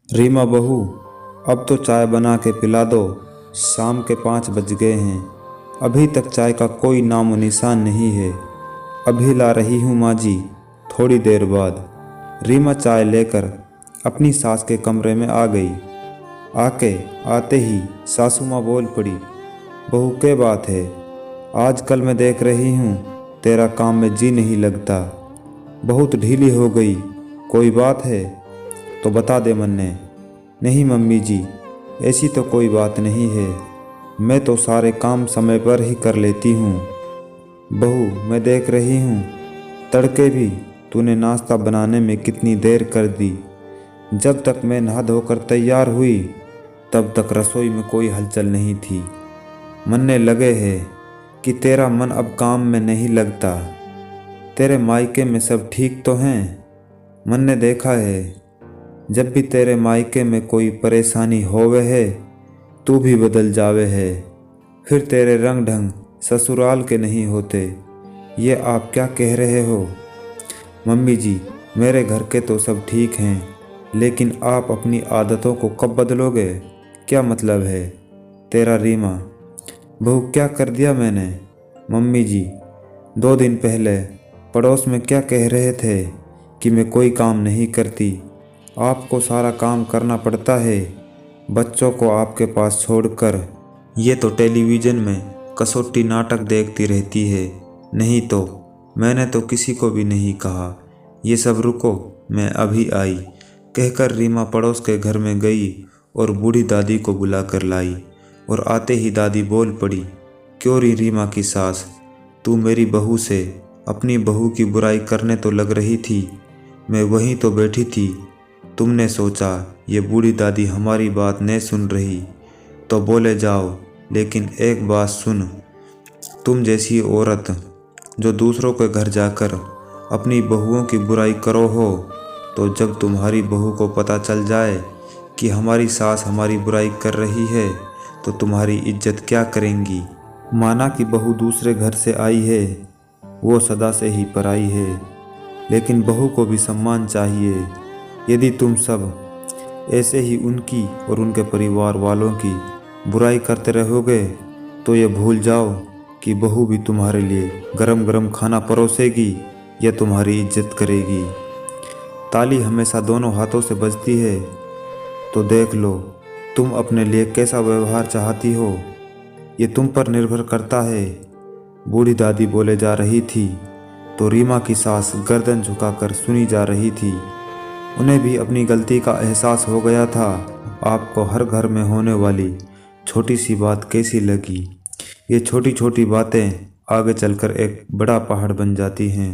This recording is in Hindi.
रीमा बहू, अब तो चाय बना के पिला दो। शाम के 5 बज गए हैं, अभी तक चाय का कोई नामो निशान नहीं है। अभी ला रही हूँ माँ जी, थोड़ी देर बाद। रीमा चाय लेकर अपनी सास के कमरे में आ गई। आते ही सासू माँ बोल पड़ी, बहू क्या बात है, आजकल मैं देख रही हूँ तेरा काम में जी नहीं लगता, बहुत ढीली हो गई, कोई बात है तो बता दे मन्ने। नहीं मम्मी जी, ऐसी तो कोई बात नहीं है, मैं तो सारे काम समय पर ही कर लेती हूँ। बहू, मैं देख रही हूँ तड़के भी तूने नाश्ता बनाने में कितनी देर कर दी। जब तक मैं नहा धोकर तैयार हुई तब तक रसोई में कोई हलचल नहीं थी। मन्ने लगे है कि तेरा मन अब काम में नहीं लगता। तेरे मायके में सब ठीक तो हैं? मन्ने देखा है, जब भी तेरे मायके में कोई परेशानी होवे है तू भी बदल जावे है, फिर तेरे रंग ढंग ससुराल के नहीं होते। ये आप क्या कह रहे हो? मम्मी जी, मेरे घर के तो सब ठीक हैं, लेकिन आप अपनी आदतों को कब बदलोगे? क्या मतलब है तेरा? रीमा बहू, क्या कर दिया मैंने? मम्मी जी, 2 दिन पहले पड़ोस में क्या कह रहे थे कि मैं कोई काम नहीं करती, आपको सारा काम करना पड़ता है, बच्चों को आपके पास छोड़कर। ये तो टेलीविज़न में कसौटी नाटक देखती रहती है। नहीं तो मैंने तो किसी को भी नहीं कहा। ये सब रुको, मैं अभी आई, कहकर रीमा पड़ोस के घर में गई और बूढ़ी दादी को बुला कर लाई। और आते ही दादी बोल पड़ी, क्यों रीमा की सास, तू मेरी बहू से अपनी बहू की बुराई करने तो लग रही थी। मैं वहीं तो बैठी थी, तुमने सोचा ये बूढ़ी दादी हमारी बात नहीं सुन रही तो बोले जाओ, लेकिन एक बात सुन, तुम जैसी औरत जो दूसरों के घर जाकर अपनी बहुओं की बुराई करो हो, तो जब तुम्हारी बहू को पता चल जाए कि हमारी सास हमारी बुराई कर रही है तो तुम्हारी इज्जत क्या करेंगी? माना कि बहू दूसरे घर से आई है, वो सदा से ही पराई है, लेकिन बहू को भी सम्मान चाहिए। यदि तुम सब ऐसे ही उनकी और उनके परिवार वालों की बुराई करते रहोगे तो ये भूल जाओ कि बहू भी तुम्हारे लिए गरम गरम खाना परोसेगी या तुम्हारी इज्जत करेगी। ताली हमेशा दोनों हाथों से बजती है, तो देख लो तुम अपने लिए कैसा व्यवहार चाहती हो, ये तुम पर निर्भर करता है। बूढ़ी दादी बोले जा रही थी तो रीमा की सास गर्दन झुकाकर सुनी जा रही थी। उन्हें भी अपनी गलती का एहसास हो गया था। आपको हर घर में होने वाली छोटी सी बात कैसी लगी? ये छोटी छोटी बातें आगे चलकर एक बड़ा पहाड़ बन जाती हैं।